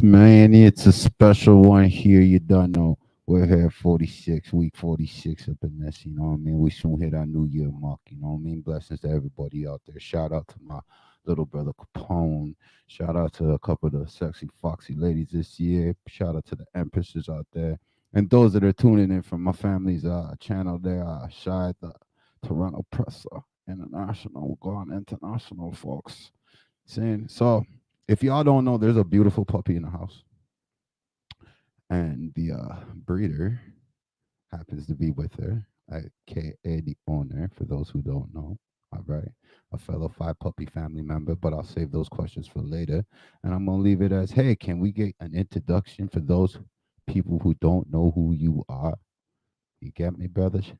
Yes, man, it's a special one here. You don't know. We're here 46, week 46 up in this, you know what I mean? We soon hit our new year mark, you know what I mean? Blessings to everybody out there. Shout out to my little brother Capone. Shout out to a couple of the sexy, foxy ladies this year. Shout out to the empresses out there. And those that are tuning in from my family's channel there, Shy, the Toronto Presser, International, going international, folks. Saying, so if y'all don't know, there's a beautiful puppy in the house, and the breeder happens to be with her, a.k.a. the owner. For those who don't know, all right, a fellow five puppy family member. But I'll save those questions for later, and I'm gonna leave it as, hey, can we get an introduction for those people who don't know who you are? You get me, brothers?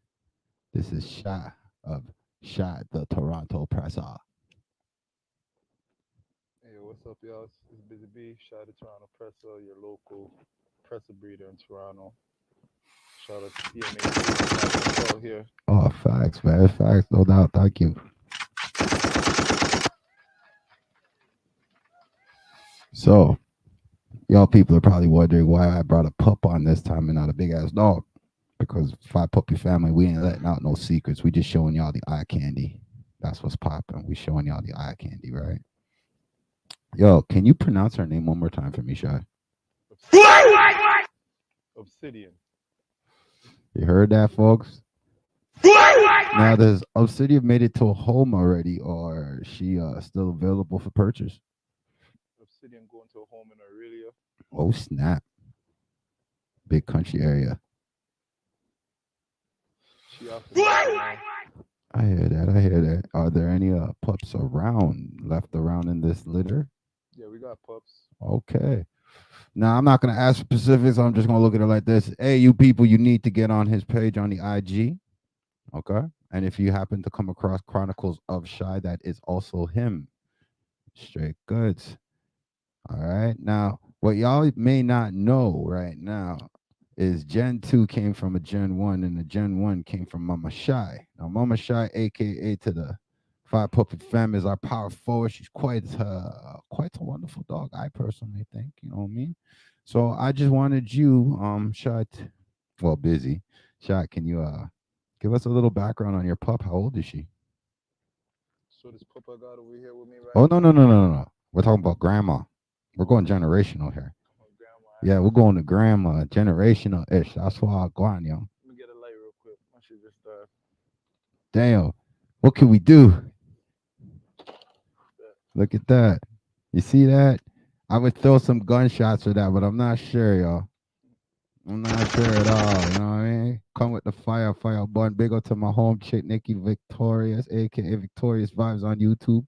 This is Shy of Shy, the Toronto Presser. Hey, what's up, y'all? It's Busy B. Shout out to Toronto Presser, your local presser breeder in Toronto. Shout out to TMA here. Oh, facts, man, facts, no doubt. Thank you. So, y'all people are probably wondering why I brought a pup on this time and not a big ass dog. Because five puppy family, we ain't letting out no secrets. We just showing y'all the eye candy. That's what's popping. We showing y'all the eye candy, right? Yo, can you pronounce her name one more time for me, Shy? Obsidian. Obsidian. You heard that, folks? Now, does Obsidian made it to a home already, or is she still available for purchase? Obsidian going to a home in Aurelia. Oh snap! Big country area. She off the market now. I hear that. I hear that. Are there any pups around left around in this litter? Yeah, we got pups. Okay. Now I'm not gonna ask for specifics. I'm just gonna look at it like this. Hey, you people, you need to get on his page on the IG. Okay. And if you happen to come across Chronicles of Shy, that is also him. Straight goods. All right. Now, what y'all may not know right now is Gen 2 came from a Gen 1, and the Gen 1 came from Mama Shy. Now, Mama Shy, aka to the Five Puppet Fam, is our power forward. She's quite a wonderful dog, I personally think. You know what I mean? So I just wanted you, Shy, well, busy. Shy, can you give us a little background on your pup? How old is she? So this pup I got over here with me right Oh no, no, now. no, no, no, no. We're talking about grandma. We're going Oh, generational here. my grandma. Yeah, we're going to grandma, generational ish. That's why I'm going, yo. Let me get a light real quick. My shit just Damn. What can we do? that. Look at that. You see that? I would throw some gunshots for that, but I'm not sure, y'all. I'm not sure at all. You know what I mean? Come with the fire bun. Big up to my home chick, Nikki Victorious, aka Victorious Vibes on YouTube.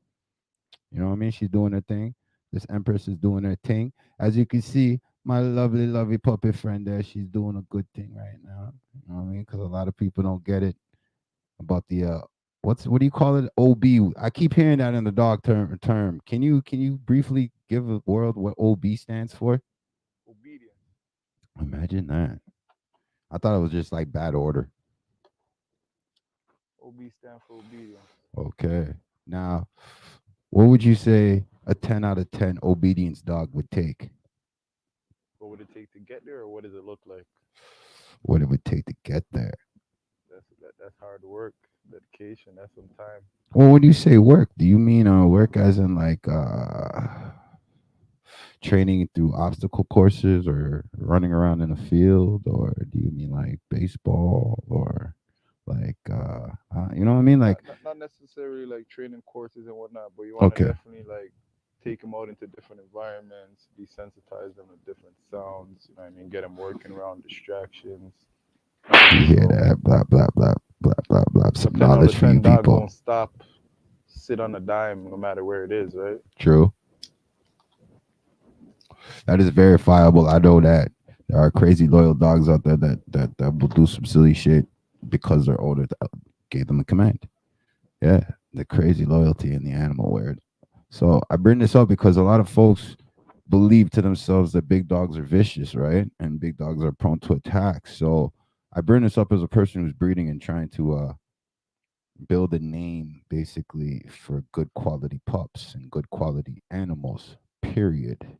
You know what I mean? She's doing her thing. This Empress is doing her thing. As you can see, my lovely, lovely puppet friend there, she's doing a good thing right now. You know what I mean? Because a lot of people don't get it about the what do you call it? OB. I keep hearing that in the dog term. Can you briefly give the world what OB stands for? Obedience. Imagine that. I thought it was just like bad order. OB stand for obedience. Okay. Now, what would you say a 10 out of 10 obedience dog would take? What would it take to get there, or what does it look like? What it would take to get there? That's hard work, dedication. That's some time. Well, when you say work, do you mean work as in like training through obstacle courses or running around in a field, or do you mean like baseball or like you know what I mean? Like, Not necessarily like training courses and whatnot, but you want to okay, definitely like take them out into different environments, desensitize them to different sounds. You know what I mean? Get them working around distractions. You know what I you mean? hear So that? Blah blah blah blah blah blah. a Some 10 out knowledge of for you 10 dog people. won't stop, sit on a dime, no matter where it is, right? True. That is verifiable. I know that there are crazy loyal dogs out there that will do some silly shit because their owner gave them a command. Yeah, the crazy loyalty in the animal world. So I bring this up because a lot of folks believe to themselves that big dogs are vicious, right? And big dogs are prone to attack. So I bring this up as a person who's breeding and trying to build a name basically for good quality pups and good quality animals, period.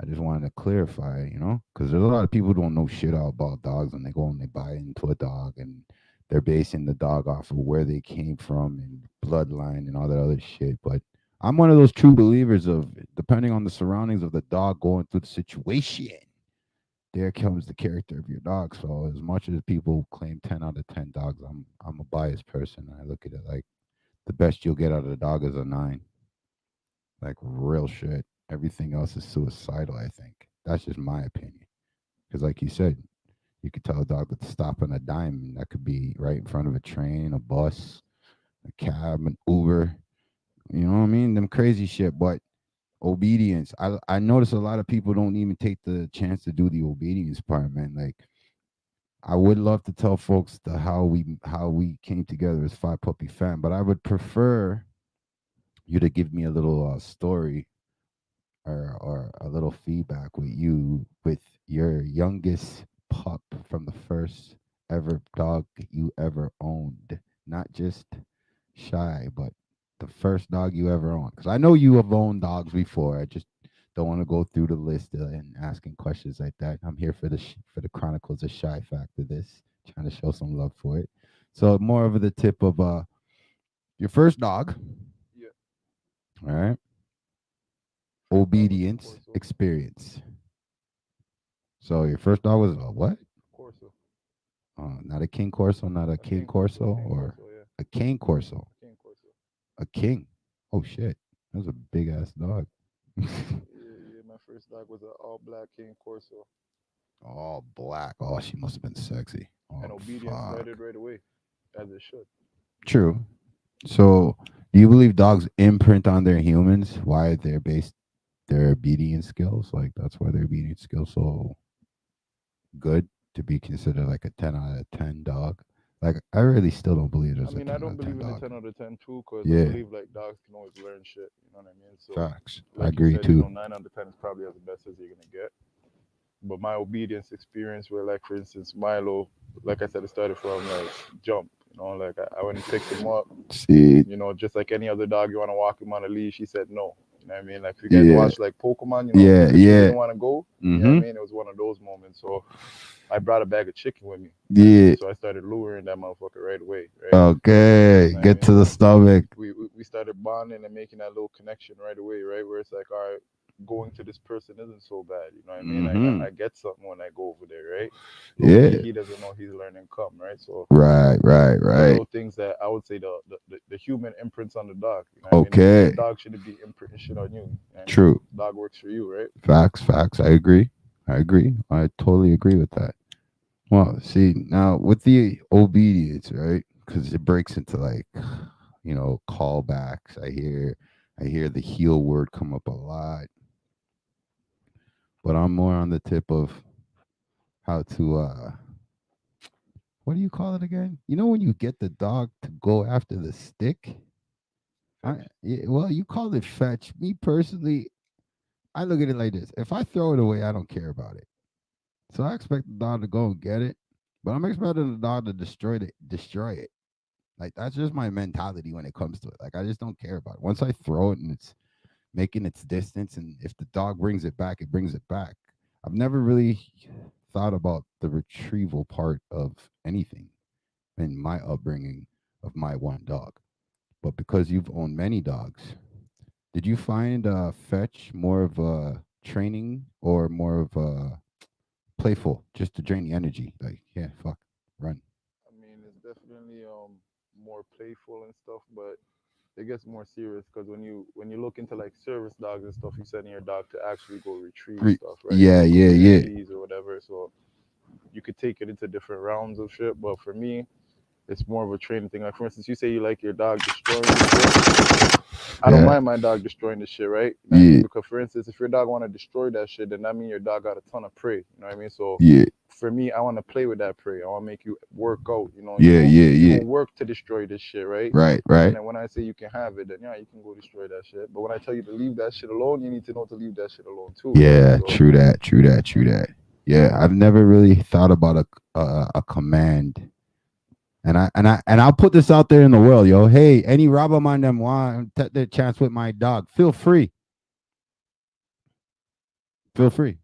I just wanted to clarify, because there's a lot of people who don't know shit all about dogs, and they go and they buy into a dog, and they're basing the dog off of where they came from and bloodline and all that other shit. But I'm one of those true believers of, depending on the surroundings of the dog going through the situation, there comes the character of your dog. So as much as people claim 10 out of 10 dogs, I'm a biased person. I look at it like the best you'll get out of the dog is a 9. Like real shit. Everything else is suicidal, I think. That's just my opinion. Because like you said, you could tell a dog to stop on a dime, and that could be right in front of a train, a bus, a cab, an Uber. You know what I mean? Them crazy shit. But obedience. I notice a lot of people don't even take the chance to do the obedience part, man. Like I would love to tell folks the how we came together as Five Puppy Fam, but I would prefer you to give me a little story, or a little feedback with you with your youngest pup from the first ever dog you ever owned. Not just Shy, but the first dog you ever owned. Because I know you have owned dogs before. I just don't want to go through the list and asking questions like that. I'm here for the Chronicles of Shy Factor. This trying to show some love for it. So more of the tip of your first dog, Yeah. all right? First dog was a Obedience Corso. experience. So your first dog was a what? Corso. Not a King Corso, not a A King cane Corso. Corso, Cane or Corso. Yeah. a Cane Corso. A cane Corso. A King. Oh shit, that was a big ass dog. Yeah, yeah. My first dog was a all black cane Corso, All black. Oh, she must have been sexy. and Oh obedience fuck. started right away, as it should. True. So, do you believe dogs imprint on their humans? Why they're based their obedience skills? Like that's why their obedience skills so good to be considered like a 10 out of 10 dog. Like I really still don't believe I there's a mean, I 10 out don't of 10 believe in a dog. 10 out of 10 too, because I Yeah, believe like dogs can always learn shit. You know what I mean? So, facts. I like you agree said, you too. know, 9 out of 10 is probably as best as you're gonna get. But my obedience experience, where like for instance Milo, like I said, it started from like jump. You know, like I went and picked him up. See, You know, just like any other dog, you want to walk him on a leash. He said no. You know what I mean? Like if you guys yeah, watch like Pokemon, you know, yeah, Pikachu yeah. didn't want to go. You know what I Mm-hmm. mean? It was one of those moments. So I brought a bag of chicken with me. You know what I mean? Yeah. So I started luring that motherfucker right away, right? Okay. You know what I Get mean? to the stomach. We started bonding and making that little connection right away, right? Where it's like, all right, going to this person isn't so bad. You know what I mean? Mm-hmm. I get something when I go over there, right? Low key, Yeah. he doesn't know he's learning come, right? So Right, right, those right. little things that I would say the human imprints on the dog. You know what I mean? The Okay. dog shouldn't be imprinting shit on you. You know what I mean? True. Dog works for you, right? Facts, facts. I agree. I agree. I totally agree with that. Well, see, now with the obedience, right? Because it breaks into like, callbacks. I hear the heel word come up a lot, but I'm more on the tip of how to what do you call it again? You know when you get the dog to go after the stick? Fetch. Well, you call it fetch. Me personally, I look at it like this. If I throw it away, I don't care about it. So I expect the dog to go and get it, but I'm expecting the dog to destroy it. Like that's just my mentality when it comes to it. Like I just don't care about it. Once I throw it and it's making its distance, and if the dog brings it back, it brings it back. I've never really thought about the retrieval part of anything in my upbringing of my one dog. But because you've owned many dogs, did you find fetch more of a training or more of a playful, just to drain the energy? Like, yeah, fuck, run. I mean, it's definitely more playful and stuff, but it gets more serious because when you look into like service dogs and stuff, you sending your dog to actually go retrieve stuff, right? Yeah, Go yeah, get yeah, keys or whatever. So you could take it into different rounds of shit. But for me, it's more of a training thing. Like for instance, you say you like your dog destroying the shit. I don't yeah, mind my dog destroying the shit, right? You know what I yeah, mean? Because for instance, if your dog want to destroy that shit, then that means your dog got a ton of prey. You know what I mean? So yeah, for me, I want to play with that prey. I want to make you work out. You know, yeah, yeah, you yeah. gonna work to destroy this shit, right? Right, And right. then when I say you can have it, then yeah, you can go destroy that shit. But when I tell you to leave that shit alone, you need to know to leave that shit alone too, right? Yeah, So true that, true that, yeah, true that. Yeah, I've never really thought about a command, and I'll put this out there in the world, yo. Hey, any robber man them want take their chance with my dog? Feel free. Feel free.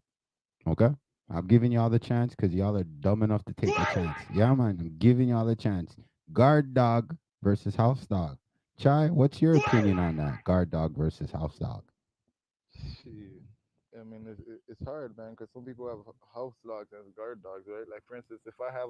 Okay. I'm giving y'all the chance because y'all are dumb enough to take the chance. Yeah, man. I'm giving y'all the chance. Guard dog versus house dog. Chai, what's your opinion on that? Guard dog versus house dog. Shit. I mean, it's hard, man, because some people have house dogs and guard dogs, right? Like, for instance, if I have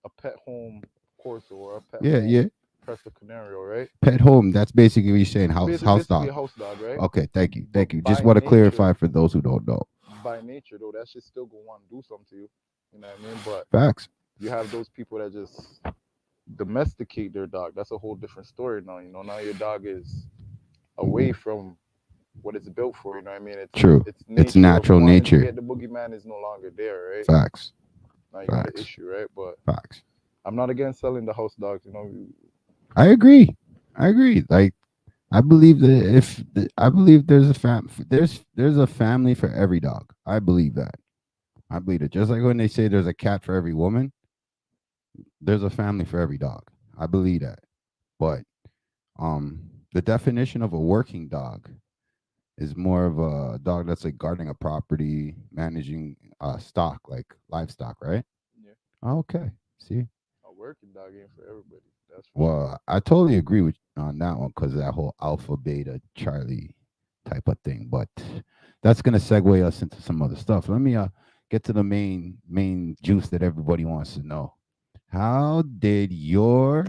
a pet home corso or a pet Yeah, home yeah. Presa Canario, right? Pet home. That's basically what you're saying. House Basically a dog. house dog, right? Okay, thank you. But Thank you. Just want to clarify for those who don't know. by nature, though, that shit still gonna want to do something to you. You know what I mean? But Facts. you have those people that just domesticate their dog. That's a whole different story now. You know, now your dog is away from what it's built for. You know what I mean? True. Its It's nature of natural wanting to nature. get the boogeyman is no longer there, right? Facts. Now you got an Facts. issue, right? But Facts. I'm not against selling the house dogs. You know, I agree. I agree. Like I believe that I believe there's a family for every dog. I believe that. I believe it. Just like when they say there's a cat for every woman, there's a family for every dog. I believe that. But the definition of a working dog is more of a dog that's like guarding a property, managing stock, like livestock, right? yeah, Okay. See, a working dog ain't for everybody. That's for sure. well, I totally agree with on that one because that whole alpha beta Charlie type of thing. But that's gonna segue us into some other stuff. Let me get to the main juice that everybody wants to know. How did your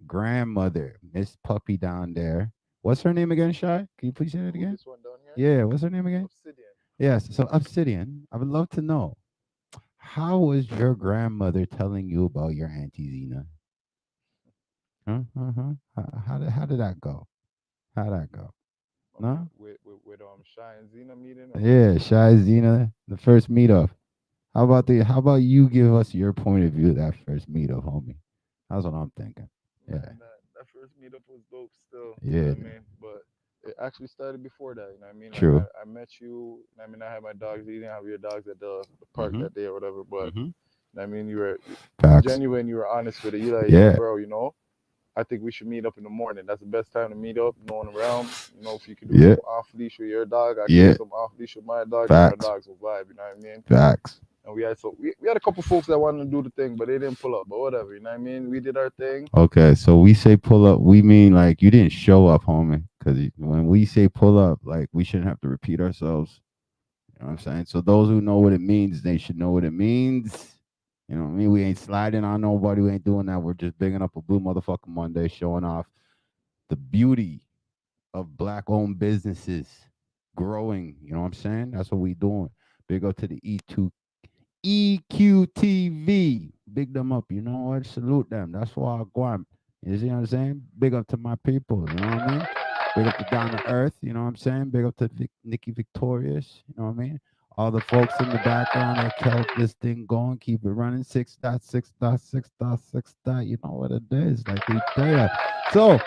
grandmother, Miss Puppy down there, what's her name again, Shy? Can you please say it Who again? this one down here? Yeah, what's her name again? Obsidian. Yes, so Obsidian. I would love to know how was your grandmother telling you about your Auntie Zena? Huh? Uh-huh. How did that go? How'd that go? Okay, No? with Shy and Zena meeting or Yeah, Shy Zena, the first meetup. How about you give us your point of view of that first meetup, homie? That's what I'm thinking. Yeah. man, that first meetup was dope still, you know Yeah. what I mean? But it actually started before that, you know what I mean? Like True. I met you, you know what I mean, I had my dogs, you didn't have your dogs at the park Mm-hmm. that day or whatever, but Mm-hmm. you know what I mean, you were Facts. genuine, you were honest with it. You're like, yo, Yeah. bro, you know, I think we should meet up in the morning. That's the best time to meet up, no one around. You know, if you could do Yeah. some off leash with your dog, I could do Yeah. some off leash with my dogs, and our Facts. dogs will vibe, you know what I mean? Facts. And we had a couple folks that wanted to do the thing, but they didn't pull up. But whatever, you know what I mean? We did our thing. Okay, so we say pull up, we mean like you didn't show up, homie. Because when we say pull up, like we shouldn't have to repeat ourselves. You know what I'm saying? So those who know what it means, they should know what it means. You know what I mean? We ain't sliding on nobody. We ain't doing that. We're just bigging up a Blue Motherfucking Monday, showing off the beauty of black-owned businesses growing. You know what I'm saying? That's what we doing. Big up to the EQTV. Big them up. You know what? Salute them. That's why I go on. You see what I'm saying? Big up to my people. You know what I mean? Big up to Down to Earth. You know what I'm saying? Big up to Nikki Victorious. You know what I mean? All the folks in the background that kept this thing going, keep it running. 6.6.6.6. You know what it is. Like we there. So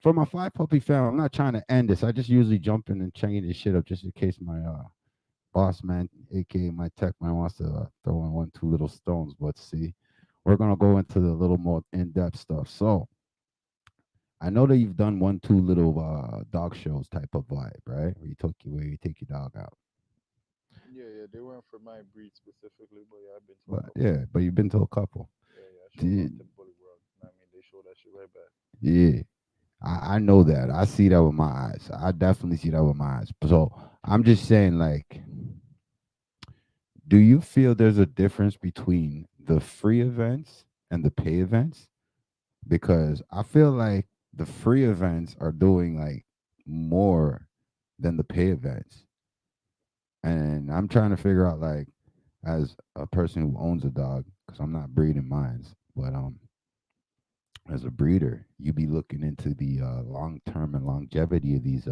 for my five puppy fam, I'm not trying to end this. I just usually jump in and change this shit up just in case my boss man, aka my tech man, wants to throw in one, two little stones. But see, we're gonna go into the little more in-depth stuff. So I know that you've done one, two little dog shows type of vibe, right? Where you take your dog out. Yeah, yeah, they weren't for my breed specifically, but yeah, I've been to a But couple. yeah, but you've been to a couple. Yeah, yeah, I showed love Did, to Bully World. You know what I mean? They showed that shit right back. yeah. I know that. I see that with my eyes. I definitely see that with my eyes. So I'm just saying, like, do you feel there's a difference between the free events and the pay events? Because I feel like the free events are doing like more than the pay events. And I'm trying to figure out like as a person who owns a dog, because I'm not breeding mines, but as a breeder, you be looking into the long term and longevity of these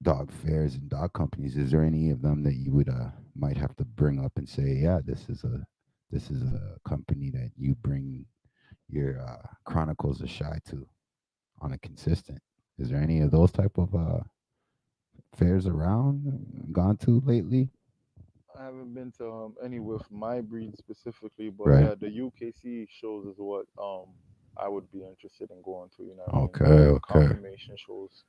dog fairs and dog companies. Is there any of them that you would might have to bring up and say, yeah, this is a company that you bring your chronicles of shy to on a consistent? Is there any of those type of fairs around gone to lately? I haven't been to any with my breed specifically, but Right. yeah, the UKC shows is what I would be interested in going to. You know what I mean? Okay, Like okay. confirmation shows,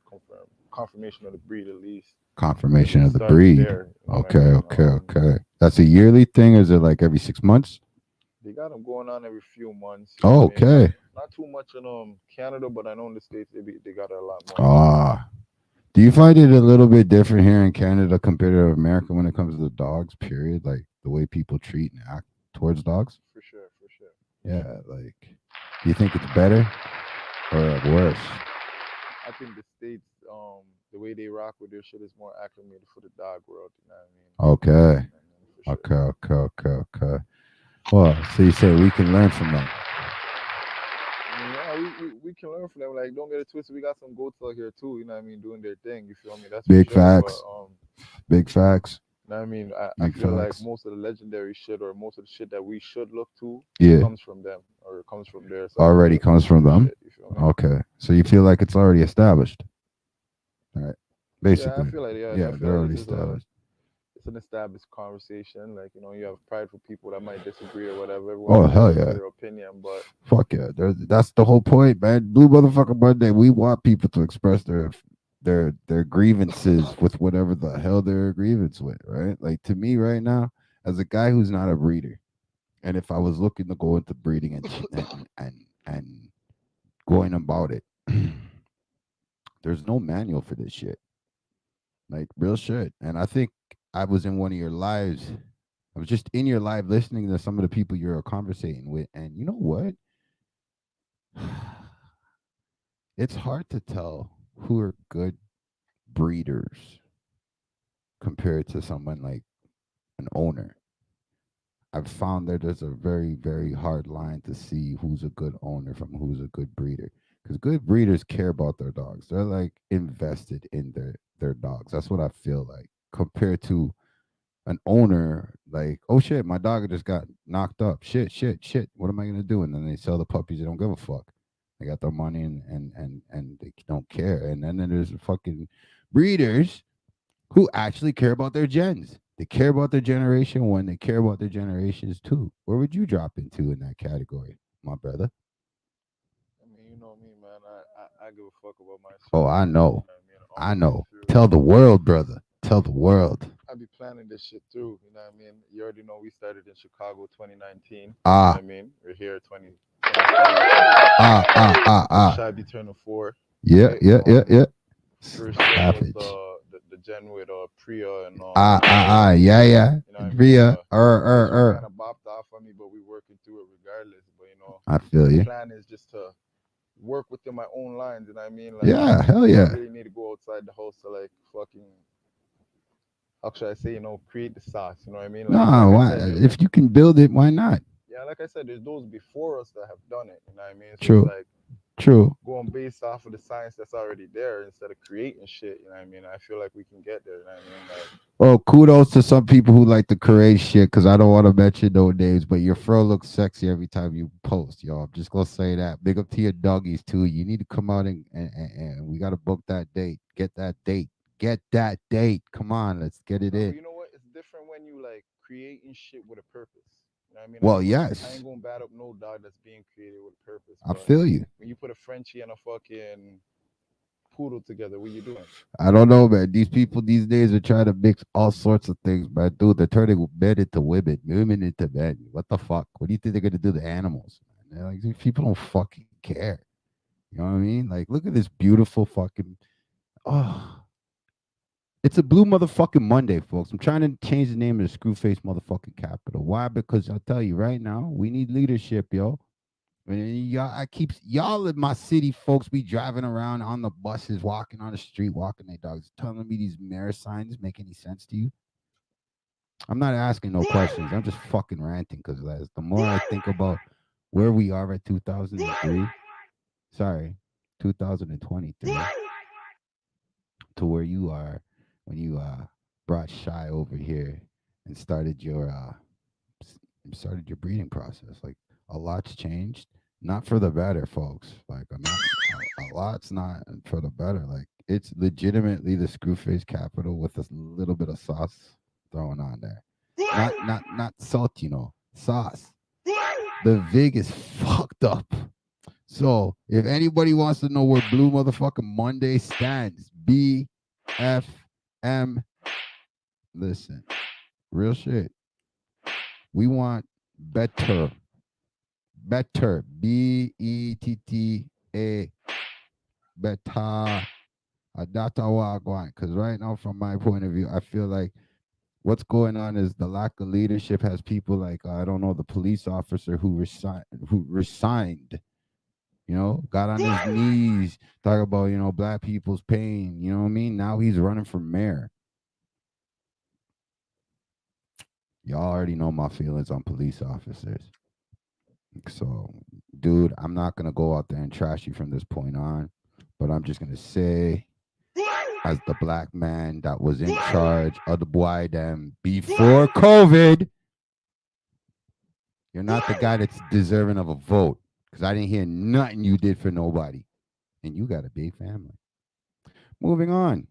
confirmation of the breed at least. Maybe Confirmation it of the starts breed. there. You know what I Okay, mean? okay, okay. That's a yearly thing, or is it like every 6 months? They got them going on every few months. You know Oh, what I mean? Not okay. not too much in Canada, but I know in the states they got it a lot more now. Ah, do you find it a little bit different here in Canada compared to America when it comes to dogs? Period, like the way people treat and act towards dogs. For sure, for sure. Yeah, like, do you think it's better or worse? I think the states, the way they rock with their shit is more acclimated for the dog world. You know what I mean? Okay, I mean, for sure. okay, okay, okay, okay. Well, so you say we can learn from them. I mean, yeah, we can learn from them. Like, don't get it twisted. We got some goats out here too. You know what I mean? Doing their thing. You feel me? That's for Big sure. But facts. Big facts. you know what I mean? I Big feel like facts. most of the legendary shit or most of the shit that we should look to Yeah, comes from them or it comes from their side of already comes from the them. shit. You feel me? Okay, so you feel like it's already established, right? Yeah, I Basically, feel like I yeah, feel they're like already this is established. it's an established conversation. Like, you have prideful people that might disagree or whatever. Everyone's Oh hell entitled to yeah, their opinion, but fuck yeah. That's the whole point, man. Blue motherfucker Monday. We want people to express their grievances with whatever the hell they're a grievance with, right? Like to me right now, as a guy who's not a breeder, and if I was looking to go into breeding and going about it, there's no manual for this shit. Like real shit. And I think I was in one of your lives. I was just in your live listening to some of the people you're conversating with, and you know what? It's hard to tell who are good breeders compared to someone like an owner. I've found that there's a very, very hard line to see who's a good owner from who's a good breeder. Because good breeders care about their dogs. They're like invested in their dogs. That's what I feel like. Compared to an owner, like, oh shit, my dog just got knocked up. Shit, shit, shit. What am I gonna do? And then they sell the puppies. They don't give a fuck. They got their money and they don't care. And then there's fucking breeders who actually care about their gens. They care about their generation one. They care about their generations two. Where would you drop into in that category, my brother? I mean, you know me, man. I give a fuck about my Oh, I surroundings. You know. know what I mean? All I the way know. through. Tell the world, brother. Tell the world. I be planning this shit through. You know what I mean? You already know we started in Chicago 2019. You know what Ah, I mean? We're here 2025. ah. Shy be turning 4. Yeah, Right? yeah, yeah, yeah. First gen was Savage. the gen with Priya and Yeah, yeah. you know what I mean? Via, This one kind of bopped off on me, but we working through it regardless. But I feel the you. plan is just to work within my own lines. You know what I mean? Like Yeah, hell you don't yeah. really need to go outside the house to like fucking how should I say, create the sauce. You know what I mean? No, Like I why? said, If you can build it, why not? yeah, like I said, there's those before us that have done it. You know what I mean? So it's True, like true. going based off of the science that's already there instead of creating shit. You know what I mean? I feel like we can get there. You know what I mean? Like Well, kudos to some people who like to create shit because I don't want to mention no names, but your fro looks sexy every time you post, y'all. I'm just gonna say that. Big up to your doggies too. You need to come out and we gotta book that date. Get that date. Get that date. Come on, let's get it no, but in. you know what? It's different when you like creating shit with a purpose. You know what I mean? Well, I ain't yes, gonna bad up no dog that's being created with a purpose, I but feel you. when you put a Frenchie and a fucking poodle together, what you doing? I don't know, man. These people these days are trying to mix all sorts of things, man. Dude, they're turning men into women, women into men. What the fuck? What do you think they're gonna do to animals? Man? Like these people don't fucking care. You know what I mean? Like, look at this beautiful fucking. Oh, it's a blue motherfucking Monday, folks. I'm trying to change the name of the Screwface motherfucking capital. Why? Because I'll tell you right now, we need leadership, yo. And y'all, y'all in my city, folks, be driving around on the buses, walking on the street, walking their dogs, telling me these mirror signs make any sense to you? I'm not asking no questions. I'm just fucking ranting because the more I think about where we are at 2003, sorry, 2023, to where you are when you brought Shy over here and started your breeding process. Like a lot's changed, not for the better, folks. Like I'm not a lot's not for the better. Like it's legitimately the Screwface capital with a little bit of sauce thrown on there. Not salt, sauce. The vig is fucked up. So if anybody wants to know where Blue Motherfucking Monday stands, BFM, listen, real shit. We want better, BETTA, better. That's how I going. Because right now, from my point of view, I feel like what's going on is the lack of leadership has people like I don't know the police officer who resigned. Got on his knees, talk about black people's pain. You know what I mean? Now he's running for mayor. Y'all already know my feelings on police officers. So, dude, I'm not gonna go out there and trash you from this point on, but I'm just gonna say, as the black man that was in charge of the boy them before COVID, you're not the guy that's deserving of a vote. Because I didn't hear nothing you did for nobody. And you got a big family. Moving on.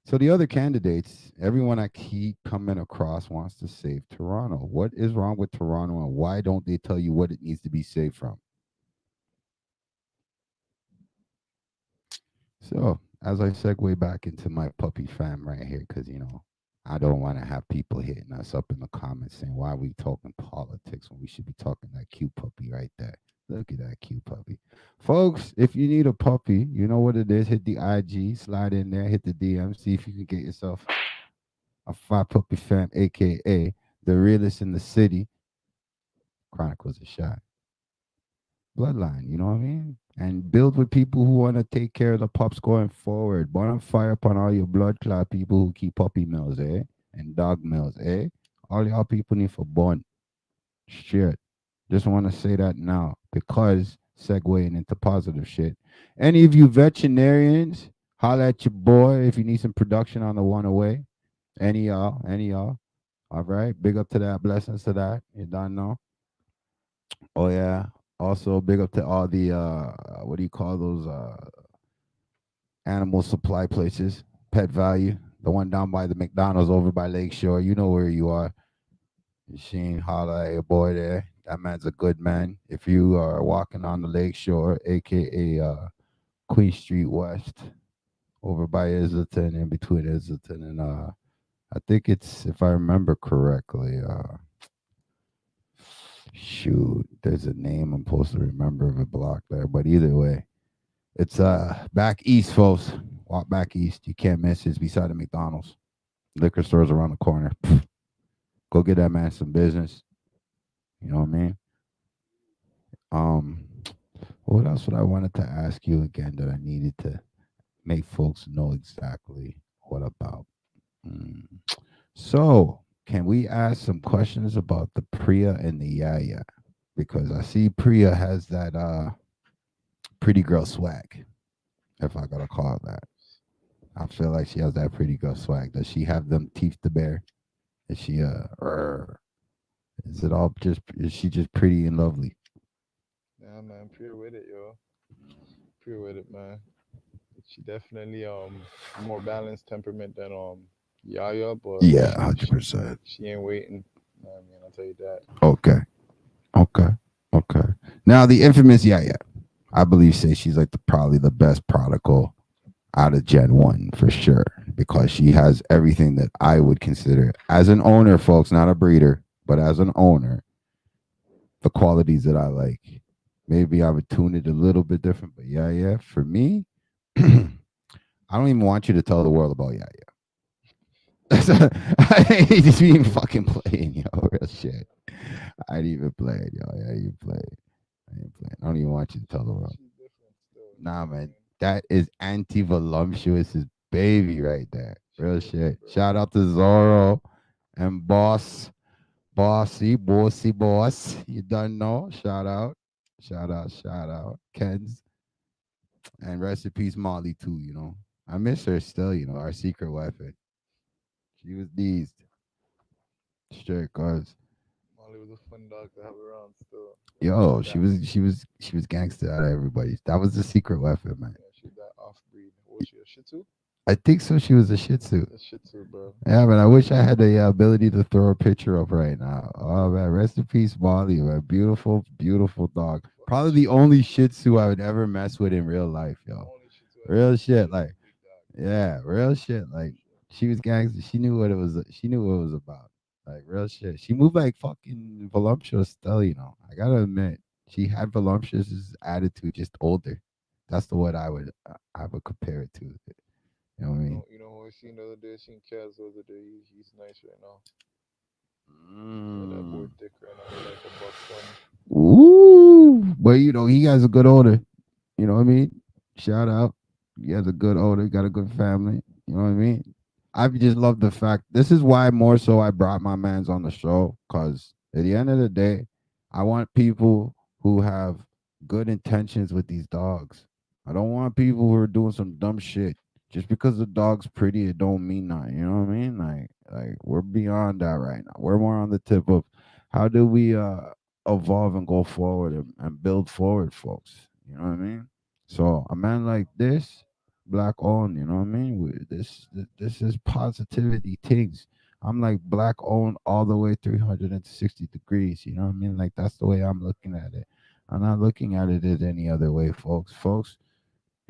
So the other candidates, everyone I keep coming across wants to save Toronto. What is wrong with Toronto and why don't they tell you what it needs to be saved from? So as I segue back into my puppy fam right here, because I don't want to have people hitting us up in the comments saying why are we talking politics when we should be talking that cute puppy right there. Look at that cute puppy. Folks, if you need a puppy, you know what it is. Hit the IG, slide in there, hit the DM, see if you can get yourself a five puppy fam, a.k.a. the realest in the city. Chronicles a shot. Bloodline, you know what I mean? And build with people who want to take care of the pups going forward. Bonfire upon all your blood clot people who keep puppy mills, eh? And dog mills, eh? All y'all people need for bond. Shit. Just want to say that now because segueing into positive shit. Any of you veterinarians, holla at your boy if you need some production on the one away. Any y'all. All right. Big up to that. Blessings to that. You don't know. Oh yeah. Also big up to all the what do you call those animal supply places? Pet Value. The one down by the McDonald's over by Lakeshore. You know where you are. Sheen, holla at your boy there. That man's a good man. If you are walking on the Lakeshore, aka Queen Street West, over by Islington, in between Islington and I think it's if I remember correctly, shoot, there's a name I'm supposed to remember of a block there, but either way, it's back east, folks. Walk back east. You can't miss it. It's beside the McDonald's. Liquor stores around the corner. Go get that man some business. You know what I mean? Um, what else would I wanted to ask you again that I needed to make folks know exactly what about? Mm. So, can we ask some questions about the Priya and the Yaya? Because I see Priya has that pretty girl swag, if I gotta call it that. I feel like she has that pretty girl swag. Does she have them teeth to bear? Is she is it all just is she just pretty and lovely? Yeah, man, pure with it, yo. Pure with it, man. She definitely more balanced temperament than Yaya, but Yeah, 100%. she ain't waiting. I mean, I'll tell you that. Okay. Okay. Okay. Now the infamous Yaya. I believe say she's like probably the best prodigal out of Gen 1 for sure because she has everything that I would consider as an owner, folks, not a breeder, but as an owner, the qualities that I like. Maybe I would tune it a little bit different, but yeah, for me, I don't even want you to tell the world about I ain't just even fucking playing, yo, real shit. I ain't even playing, yo. I ain't even playing. I ain't playing. I don't even want you to tell the world. She's different still. You Nah, know what I man, mean? that is anti-voluptuous's baby right there. She Real different, shit. bro. Shout out to Zorro and bossy boss. You done know. Shout out. Ken's and rest in peace, Molly too. I miss her still. Our secret weapon. She was these straight cause Molly was a fun dog to have around still. yo, she That was she was she was gangster out of everybody. That was the secret weapon, man. yeah, she's that off breed. What she a Shih Tzu? I think so. She was a Shih Tzu. That Shih Tzu, bro. Yeah, but I wish I had the ability to throw a picture up right now. Oh man, rest in peace, Molly. Man, beautiful, beautiful dog. Fucking Probably Shih the Tzu. only Shih Tzu I would ever mess with in real life, The yo. only Shih Tzu I ever Real messed shit, with is like a big dog. yeah, real shit. Like Shit. she was gangster. She knew what it was. She knew what it was about. Like real shit. She moved like fucking voluptuous still. I gotta admit, she had voluptuous attitude, just older. That's the word I would compare it to. You know what I mean? You know who I seen the other day? I seen Kaz the other day. He's nice right now. Yeah, that boy Mm. thick right now. He like a buck 20. Ooh, but he has a good odor. You know what I mean? Shout out. He has a good odor, got a good family. You know what I mean? I just love the fact this is why more so I brought my mans on the show. Cause at the end of the day, I want people who have good intentions with these dogs. I don't want people who are doing some dumb shit. Just because the dog's pretty, it don't mean nothing. You know what I mean? Like we're beyond that right now. We're more on the tip of how do we evolve and go forward and build forward, folks. You know what I mean? So a man like this, black owned, you know what I mean? This is positivity things. I'm like black owned all the way 360 degrees. You know what I mean? Like that's the way I'm looking at it. I'm not looking at it as any other way, folks. Folks,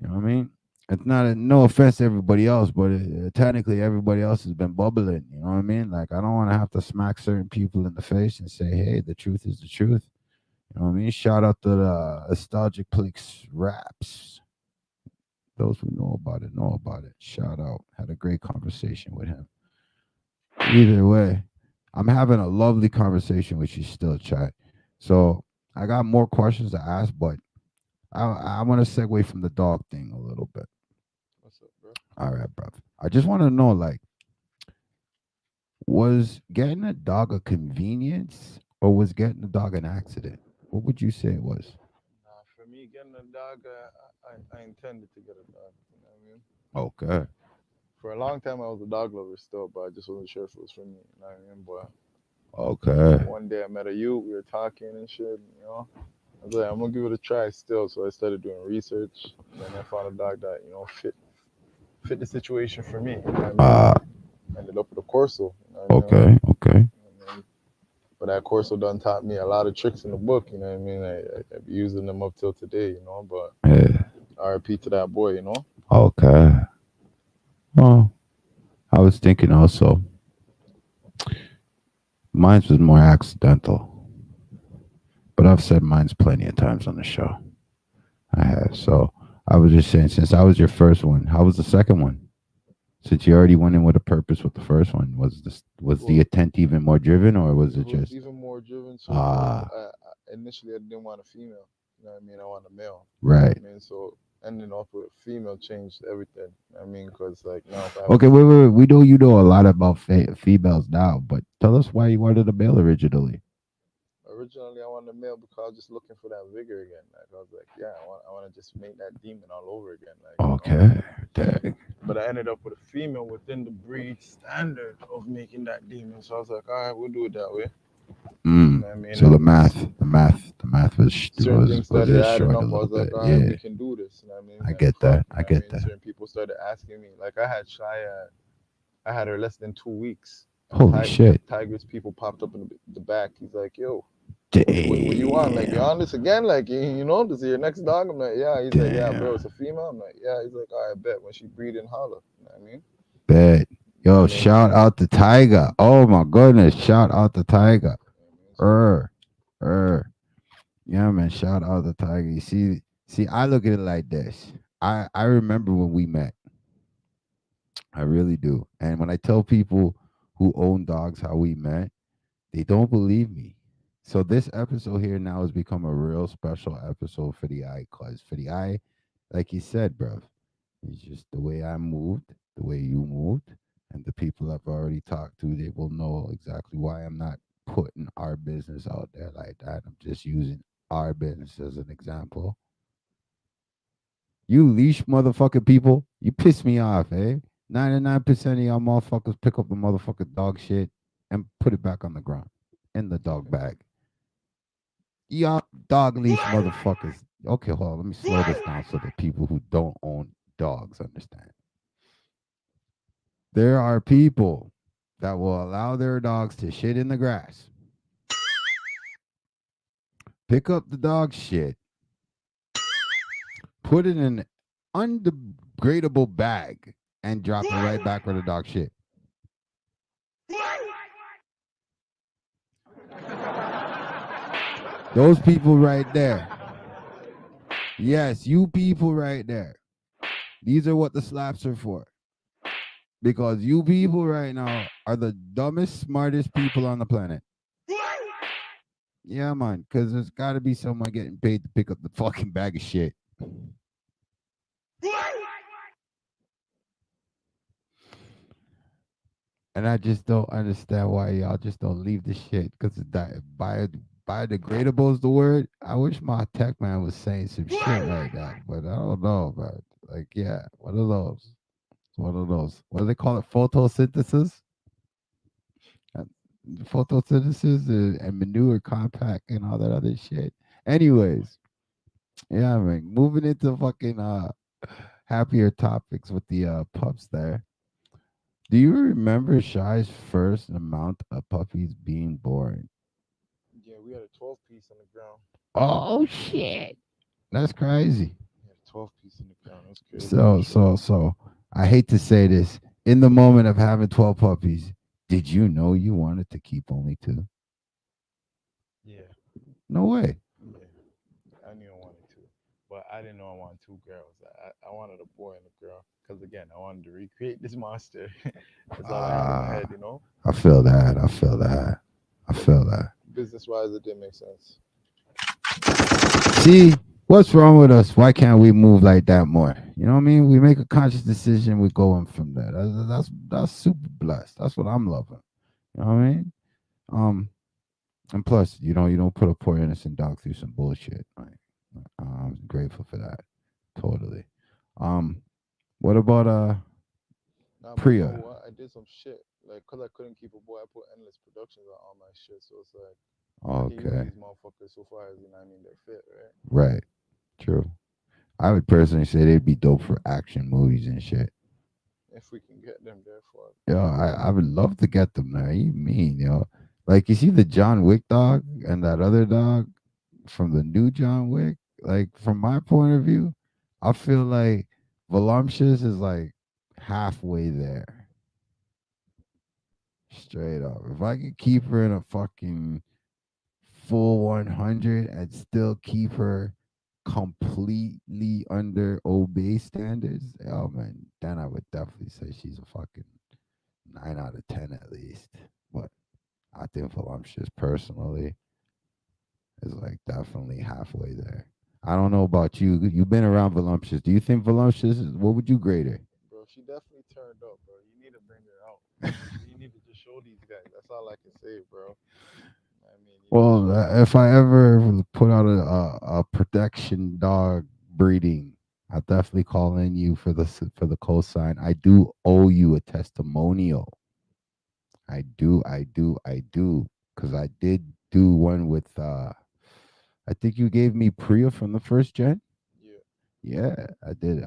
you know what I mean? It's not no offense to everybody else, but technically everybody else has been bubbling. You know what I mean? Like I don't want to have to smack certain people in the face and say, "Hey, the truth is the truth." You know what I mean? Shout out to the Nostalgic Plix Raps. Those who know about it. Shout out. Had a great conversation with him. Either way, I'm having a lovely conversation with you still, chat. So I got more questions to ask, but I want to segue from the dog thing a little bit. What's up, bro? All right, bro. I just want to know, like, was getting a dog a convenience or was getting a dog an accident? What would you say it was? Nah, for me, getting a dog, I intended to get a dog. You know what I mean? Okay. For a long time, I was a dog lover still, but I just wasn't sure if it was for me. You know what I mean? But Okay. one day I met a youth, we were talking and shit, you know. I was like, I'm gonna give it a try still. So I started doing research, and then I found a dog that, fit the situation for me. You know what I mean? Uh, Ended up with a Corso. You know what I mean? okay. Okay. But that Corso done taught me a lot of tricks in the book. You know what I mean? I be using them up till today. But Yeah. RP to that boy. Okay. Well, I was thinking also, mine was more accidental, but I've said mine's plenty of times on the show. I have. So I was just saying, since I was your first one, how was the second one? Since you already went in with a purpose with the first one, was the Well, intent even more driven, or was it it was just even more driven. So ah initially I didn't want a female. You know what I mean? I want a male. You know right? what I mean? So ending up with a female changed everything. You know what I mean? Because like now if I have a Okay, wait. We know you know a lot about females now, but tell us why you wanted a male originally. originally I wanted a male because I was just looking for that vigor again. Like I was like, yeah, I want to just make that demon all over again. Okay, dang. But I ended up with a female within the breed standard of making that demon. So I was like, all right, we'll do it that way. You know what I mean? So the math was Certain things was started it adding short a up. I little was like, bit. all right, we Yeah, can do this. You know what I mean? I And get fuck, that. you I know what I get mean? that. Certain people started asking me. Like I had Shia, I had her less than 2 weeks. And Holy shit. Tiger's people popped up in the back. He's like, yo, what you want? Like, you Damn. on this again? Like, this is your next dog? I'm like, yeah. He's like, yeah, bro, Damn. it's a female. I'm like, yeah. He's like, all right, bet. When she breed and holler. You know what I mean? Bet. You know Yo, what I mean? shout out to Tiger. Oh my goodness. Shout out to Tiger. You know what I mean? So, Er. Er. Yeah, man. Shout out to Tiger. You see, I look at it like this. I remember when we met. I really do. And when I tell people who own dogs how we met, they don't believe me. So this episode here now has become a real special episode for the eye, cause for the eye, like you said, bro, it's just the way I moved, the way you moved, and the people I've already talked to, they will know exactly why I'm not putting our business out there like that. I'm just using our business as an example. You leash motherfucking people, you piss me off, eh? 99% of y'all motherfuckers pick up the motherfucking dog shit and put it back on the ground in the dog bag. Y'all dog leash motherfuckers. Okay, hold on. Let me slow this down so that people who don't own dogs understand. There are people that will allow their dogs to shit in the grass, pick up the dog shit, put it in an undegradable bag, and drop it right back where the dog shit. Those people right there. Yes, you people right there. These are what the slaps are for. Because you people right now are the dumbest, smartest people on the planet. Yeah, man. Because there's got to be someone getting paid to pick up the fucking bag of shit. And I just don't understand why y'all just don't leave the shit. Because biodegradable is the word. I wish my tech man was saying some shit like that. But I don't know, man. Like, yeah, one of those. One of those. What do they call it? Photosynthesis? Uh, Photosynthesis and manure compact and all that other shit. Anyways, yeah, man. Moving into fucking happier topics with the pups there. Do you remember Shy's first amount of puppies being born? Yeah, we had a 12 piece on the ground. Oh shit. That's crazy. We had a 12 piece on the ground. That's crazy for So sure. so so I hate to say this. In the moment of having 12 puppies, did you know you wanted to keep only two? Yeah, No way. yeah. I knew I wanted two, but I didn't know I wanted two girls. I wanted a boy and a girl because again, I wanted to recreate this monster. That's all I had in my head, Ah, you know. I feel that. I feel that. I But feel that. business wise, it didn't make sense. See, what's wrong with us? Why can't we move like that more? You know what I mean? We make a conscious decision, we go on from there. That's super blessed. That's what I'm loving. You know what I mean? Um, and plus, you don't put a poor innocent dog through some bullshit. Like, I'm grateful for that. Totally. Um, what about Nah, but you know Priya? what? I did some shit. Like, cause I couldn't keep a boy, I put endless productions on all my shit. So it's like I can use Okay, these motherfuckers so far as you know. What I mean, they're fit, right? right, true. I would personally say they'd be dope for action movies and shit. If we can get them there for it. Yo, I would love to get them there. You mean, like you see the John Wick dog and that other dog from the new John Wick. Like from my point of view, I feel like Voluptuous is like halfway there. Straight up. If I could keep her in a fucking full 100 and still keep her completely under obey standards, oh man, then I would definitely say she's a fucking 9 out of 10 at least. But I think Voluptuous personally is like definitely halfway there. I don't know about you. You've been around Voluptuous. Do you think Voluptuous is what would you grade her? Bro, she definitely turned up, bro. You need to bring her out. You need to just show these guys. That's all I can say, bro. I mean, you need to Well, show them. if I ever put out a protection dog breeding, I'll definitely call in you for the cosign. I do owe you a testimonial. I do, because I did do one with. I think you gave me Priya from the first gen. Yeah, Yeah, I did.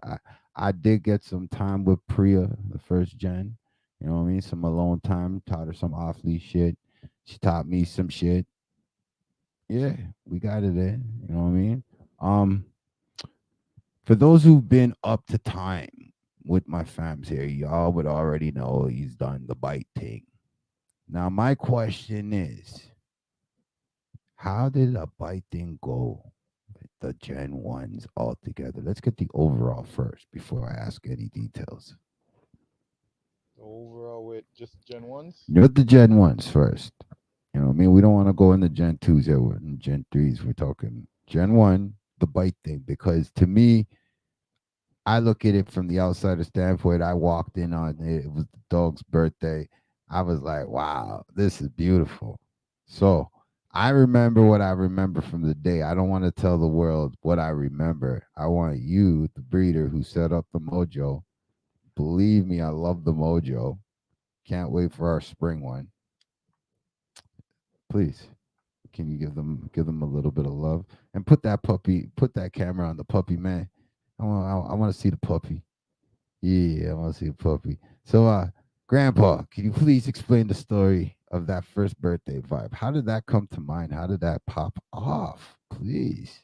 I did get some time with Priya, the first gen. You know what I mean? Some alone time. Taught her some off leash shit. She taught me some shit. Yeah, we got it in. You know what I mean? Um, for those who've been up to time with my fams here, y'all would already know he's done the bite thing. Now, my question is, how did a bite thing go with the Gen 1s all together? Let's get the overall first before I ask any details. the overall with just Gen 1s. With the Gen 1s first. You know what I mean? We don't want to go into Gen 2s here. We're in Gen 3s. We're talking Gen 1, the bite thing. Because to me, I look at it from the outsider standpoint. I walked in on it. It was the dog's birthday. I was like, wow, this is beautiful. So I remember what I remember from the day. I don't want to tell the world what I remember. I want you, the breeder who set up the mojo. Believe me, I love the mojo. Can't wait for our spring one. Please, can you give them a little bit of love and put that camera on the puppy, man. I want to see the puppy. Yeah, I want to see a puppy. So Grandpa, can you please explain the story of that first birthday vibe? How did that come to mind? How did that pop off? Please.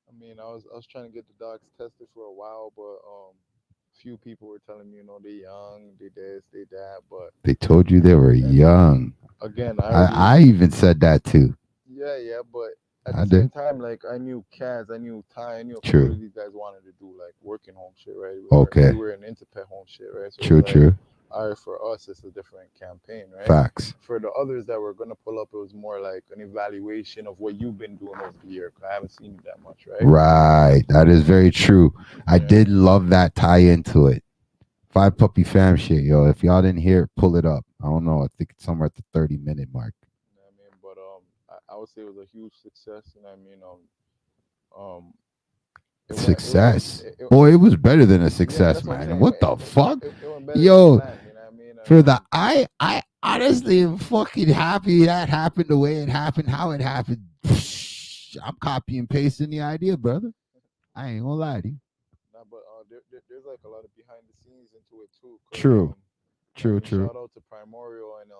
I mean, I was trying to get the dogs tested for a while, but few people were telling me, they young, they this, they that, but They told you they were and young. again, I already I even said that too. yeah, yeah, but at the I same did. time, like I knew Kaz, I knew Ty, I knew a couple True. of these guys wanted to do like working home shit, right? We Okay. were an into pet home shit, right? So it's True, like, true. all right, for us, it's a different campaign, right? Facts. For the others that were gonna pull up, it was more like an evaluation of what you've been doing over the year. 'Cause I haven't seen you that much, right? Right. That is very true. I Yeah, did love that tie into it. Five Puppy Fam shit, yo. If y'all didn't hear it, pull it up. I don't know. I think it's somewhere at the 30-minute mark. you know what I mean. But I would say it was a huge success. You know what I mean. Um, it went Success. Boy, it was better than a yeah, success, that's what I'm man. saying. What the fuck? It went better than Yo, planned. You know what I mean? for the I honestly am fucking happy that happened the way it happened, how it happened. I'm copy and pasting the idea, brother. I ain't gonna lie to you. Nah, but there's like a lot of behind the scenes into it too, cause True. you know what I True, mean, true. shout out to Primordial and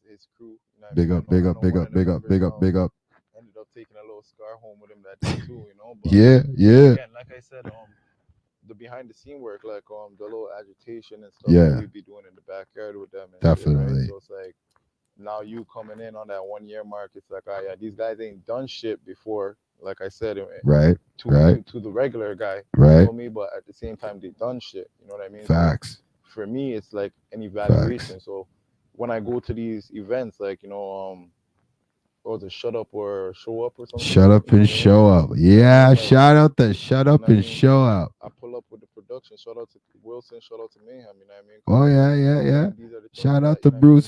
his crew. You know what I Big mean? up, big I up, know big one up, of the big up, members big up, big up. ended up taking a little scar home with him that day too. But Yeah, yeah, again, like I said, the behind the scene work, like the little agitation and stuff that yeah. we be doing in the backyard with them and shit, right? Definitely. So it's like now you coming in on that 1 year mark, it's like, oh yeah, these guys ain't done shit before. Like I said, Right, to right, to to the regular guy, you right. feel me? But at the same time, they done shit. You know what I mean? So Facts, for me, it's like an facts. evaluation. So when I go to these events, like what was it, shut up or show up or some Shut shit? up You know and what I mean? show up. You know what I Yeah, mean? Like, shout out the shut you know up what I and mean? show up. I pull up with the production. Shout out to Wilson. Shout out to Mayhem. You know what I mean? Oh Because yeah, yeah, yeah. these are the things Shout that out you to know what I mean.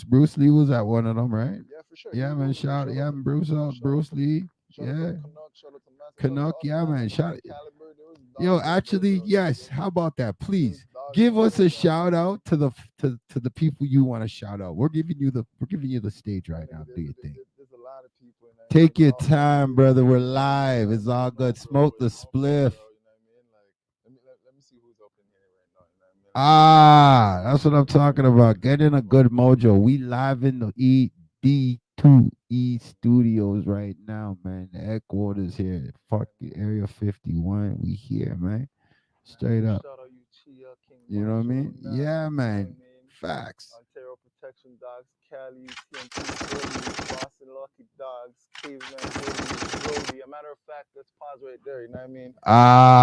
Bruce Lee was at one of them, right? Yeah, for sure. He Yeah, was man. over there. Shout yeah, Bruce Shout out Bruce to Lee. shout out to Yeah. Canuck. Shout out to Master. Shout out to Canuck, all the yeah, man man. them. Shout High caliber. There was yo, dogs in there, actually, bro. You yes. feel me? How about that? There was Please dogs in give there us with a them. shout out to the people you want to shout out. We're giving you the stage My right nigga, now. Do your thing. there's a lot of people. You know what I mean? Take There's your all the time, way from brother. We're Jamaica. You know live. what I It's mean? all No, good. bro, Smoke the for spliff. real. You know what I mean? Like let me see who's up in here right now. You know what I mean? Ah, that's what I'm talking about. Get in a good mojo. We live in the ED2E studios right now, man. The headquarters here. Fuck the Area 51. We here, man. Straight up. Shout out you Chia, King You know what I Macho, mean? Nas, Yeah, you know what man. I mean? Facts. Ontario Protection Dogs, Cali, TNT, Brody, Boston Lucky Dogs, Caveman, Brody. A matter of fact, let's pause right there, you know what I mean?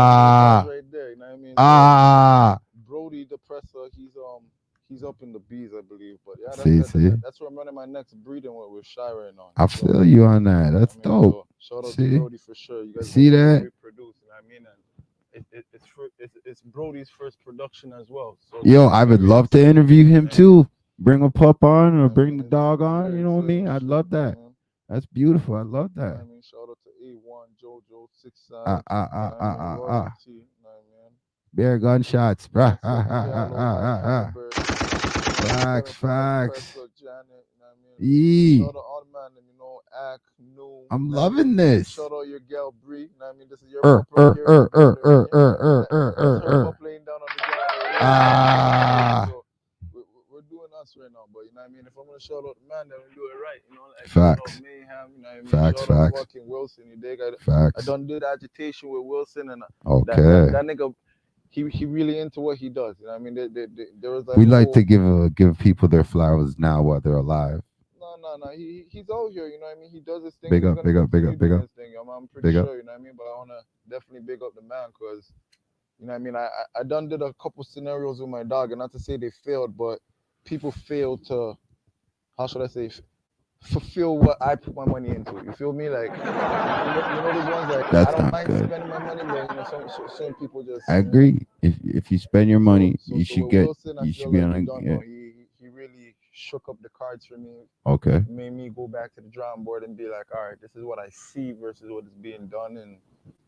Let's pause Ah, right there, you know what I mean? So ah. Brody the presser, he's up in the bees, I believe. But yeah, See, see. that's where I'm running my next breeding with Shy right now. I You feel feel me? you on that. You know That's what I mean? dope. So shout out to See? Brody for sure. You guys See both that? great produce, you know what I mean? And it's Brody's first production as well. So Yo, I would very love to exciting, interview you know him what I mean? too. Bring a pup on or You know what I bring mean? the dog It's on. You very know what I mean? exciting I'd shit, love you know that. what I mean? That's beautiful. I love You know that. what I mean? Shout out to A1, Jojo, Six Ah, Side, ah, you ah, know what I ah, mean? ah, ah. Royalty, you know what I mean? Bare gunshots. Bruh. Massive Ah, ah, ah, Diallo, ah, High ah, ah. Caliber, Facts, Certified facts. Presser, Janet, you know what I mean? Yee. Shout out all the man, Ack, New, I'm you know what I mean? loving this. Shout out your gal Bree, you know what I mean? This is your pup right here, that's her pup laying down on the ground right here, you know what I mean? Ah. So we're doing us right now, but you know what I mean? If I'm gonna shout out the man, then we do it right, like shout out Facts. Mayhem, you know what I mean? Facts, Shout out facts, fucking Wilson, you dig? I facts. done did agitation with Wilson, and Okay. that nigga, he really into what he does, you know what I mean? There was like We a like to whole give people their flowers now while they're alive. no. He's out here, you know what I mean? He does his thing, Big and he's up, gonna big up, big continue up, big doing up, his thing. I'm pretty big up. sure, you know what I mean? But I wanna definitely big up the man, cause you know what I mean. I done did a couple scenarios with my dog, and not to say they failed, but people fail to how should I say fulfill what I put my money into. You feel me? Like those ones like I That's don't not mind good. spending my money, but certain people I just agree. If you spend your money, you so should with get. Wilson, I You feel should be like on he a. done Yeah. though. He really shook up the cards for me, Okay. made me go back to the drawing board and be like, all right, this is what I see versus what is being done, and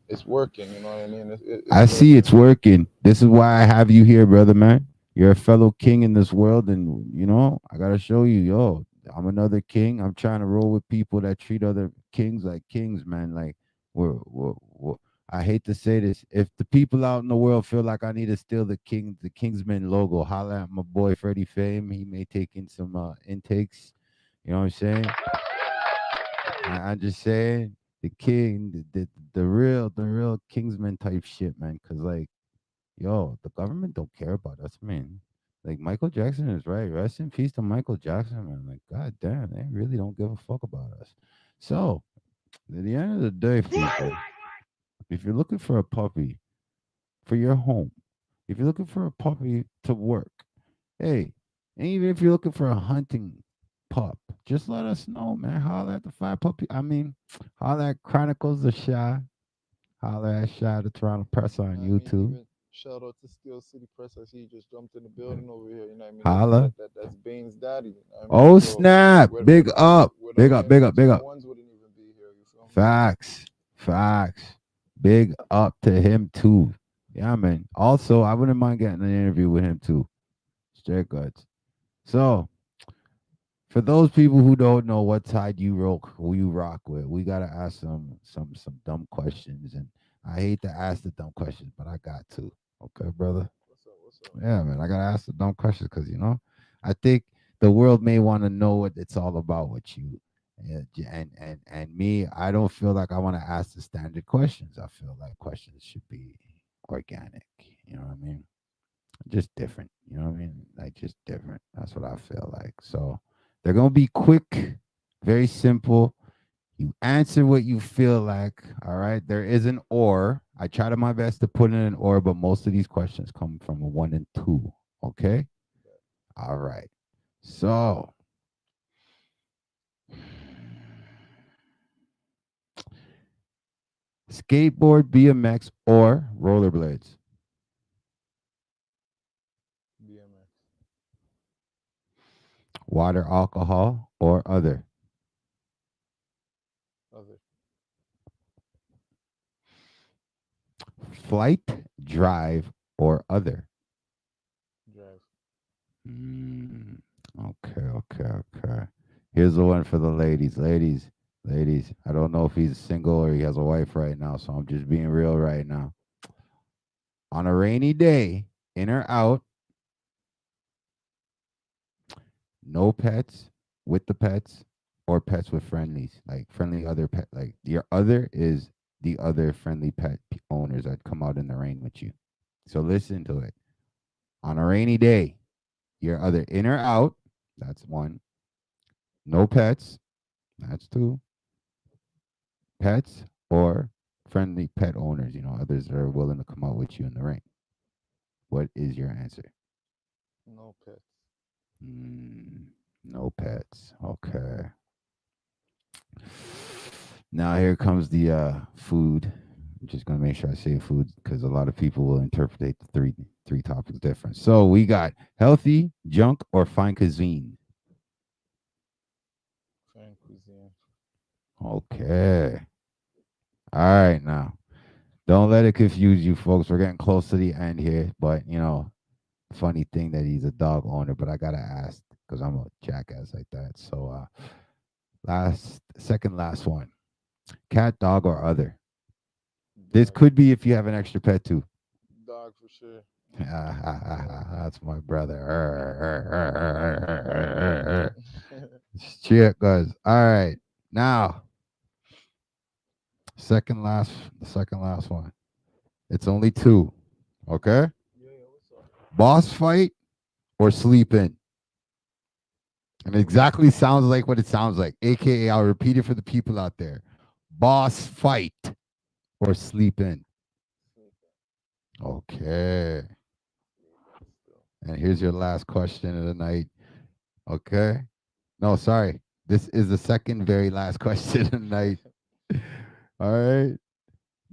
it's working. You know what I mean? It's I see working. it's working. This is why I have you here, brother man. You're a fellow king in this world, and I gotta show you, yo. I'm another king. I'm trying to roll with people that treat other kings like kings, man. Like we're I hate to say this. If the people out in the world feel like I need to steal the Kingsman logo, holla at my boy Freddie Fame. He may take in some intakes. You know what I'm saying? I'm just saying the king, the real Kingsman type shit, man. Cause like, yo, the government don't care about us, man. Like Michael Jackson is right. Rest in peace to Michael Jackson, man. Like, god damn, they really don't give a fuck about us. So, at the end of the day, people, if you're looking for a puppy for your home, if you're looking for a puppy to work, hey, and even if you're looking for a hunting pup, just let us know, man. Holler at the Five Puppy. I mean, holler at Chronicles of Shy. Holler at Shy the Toronto Press You on know what I mean? YouTube. Even shout out to Steel City Press. I see he just jumped in the building over here. You know what I mean? Holla. That's Bane's daddy. You know what I mean? Oh So snap! Big up, big without up, him, big up, big up. BT1s wouldn't even be here. You feel me? Facts, facts. Big up to him too. Yeah, man. Also, I wouldn't mind getting an interview with him too. Straight guts. So, for those people who don't know what side you rock, who you rock with, we gotta ask some dumb questions, and I hate to ask the dumb questions, but I got to. Okay, brother. What's up? What's up? Yeah, man. I gotta ask the dumb questions because I think the world may want to know what it's all about with you. And me, I don't feel like I want to ask the standard questions. I feel like questions should be organic. You know what I mean? Just different. You know what I mean? Like just different. That's what I feel like. So they're gonna be quick, very simple. You answer what you feel like. All right. There is an or. I try to my best to put in an or, but most of these questions come from a one and two. Okay. All right. So, skateboard, BMX, or rollerblades, BMX. water, alcohol, or other, Other. flight, drive, or other. Drive. Mm, okay, okay, okay. Here's the one for the ladies. Ladies. I don't know if he's single or he has a wife right now, so I'm just being real right now. On a rainy day, in or out, no pets, with the pets, or pets with friendlies, like friendly other pet. Like your other is the other friendly owners that come out in the rain with you. So listen to it. On a rainy day, you're either in or out. That's one. No pets. That's two. Pets or friendly pet owners, others that are willing to come out with you in the rain. What is your answer? No pets. Mm, no pets. Okay. Now here comes the food. I'm just gonna make sure I say food because a lot of people will interpret the three topics different. So we got healthy, junk, or fine cuisine. Fine cuisine. Okay. All right now. Don't let it confuse you folks. We're getting close to the end here, but funny thing that he's a dog owner, but I gotta ask because I'm a jackass like that. So second last one. Cat, dog, or other. This Dog. could be if you have an extra pet too. Dog for sure. Dog. That's my brother. Shit, guys. All right. Now, the second last one. It's only two. Okay? Yeah, yeah, what's up? Boss fight or sleep in. And it exactly sounds like what it sounds like. AKA, I'll repeat it for the people out there. Boss fight or sleep in. Sleeping. Okay. Sleeping still. And here's your last question of the night. Okay. No, sorry. This is the second very last question of the night. All right.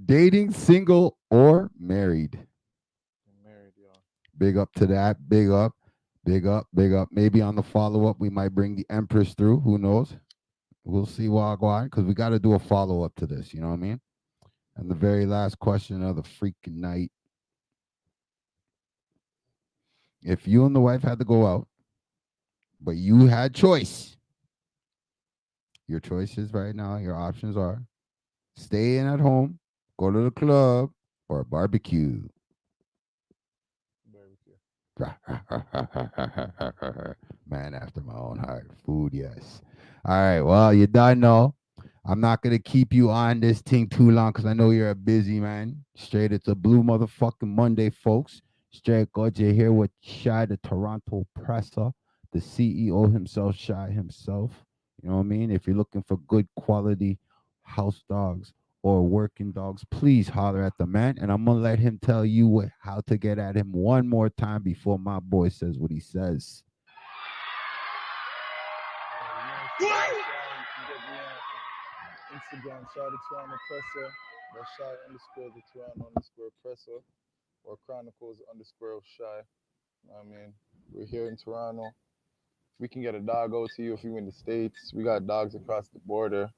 Dating single or married? I'm married, y'all. Big up to that. Big up. Big up. Big up. Maybe on the follow up, we might bring the Empress through. Who knows? We'll see Wagwan because we got to do a follow up to this. You know what I mean? And the very last question of the freaking night. If you and the wife had to go out, but you had choice, your choices right now, your options are stay in at home, go to the club or a barbecue. Barbecue. Man after my own heart. Food, yes. All right. Well, you done know. I'm not gonna keep you on this thing too long because I know you're a busy man. Straight, it's a blue motherfucking Monday, folks. Straight, God, you here with Shy, the Toronto presser, the CEO himself, Shy himself. You know what I mean? If you're looking for good quality house dogs or working dogs, please holler at the man. And I'm gonna let him tell you how to get at him one more time before my boy says what he says. Instagram, Shy the Toronto Presser. That's Shy underscore the Toronto underscore Presser. Or Chronicles underscore Shy. I mean, we're here in Toronto. We can get a dog out to you if you're in the States. We got dogs across the border.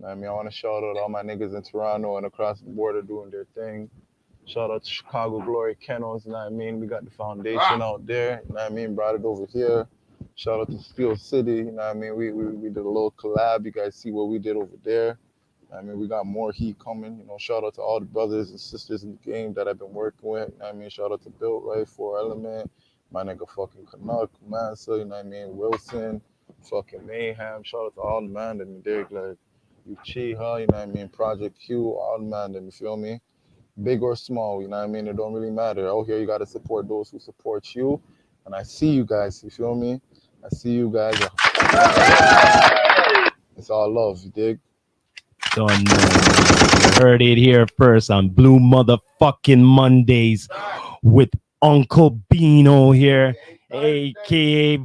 I mean, I want to shout out all my niggas in Toronto and across the border doing their thing. Shout out to Chicago Glory Kennels, you know what I mean? We got the foundation out there, you know what I mean? Brought it over here. Shout out to Steel City, you know what I mean? We did a little collab. You guys see what we did over there. I mean, we got more heat coming. You know, shout out to all the brothers and sisters in the game that I've been working with. You know what I mean, shout out to Built Right, Four Element, my nigga fucking Canuck, Mansa, you know what I mean, Wilson, fucking Mayhem. Shout out to all the man that Derek, like, you Chiha, you know what I mean, Project Q, all the man that, you feel me? Big or small, you know what I mean? It don't really matter. Out here, you got to support those who support you. And I see you guys, you feel me? I see you guys. It's all love, you dig? Don't know, man. You heard it here first on Blue Motherfucking Mondays with Uncle Beano here, a.k.a.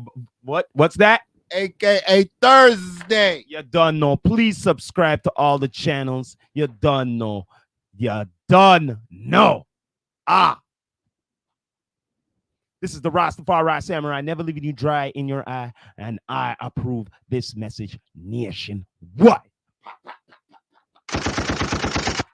What's that? AKA Thursday. You done know. Please subscribe to all the channels. You done know. You done know. This is the Rastafari Samurai, never leaving you dry in your eye, and I approve this message nationwide.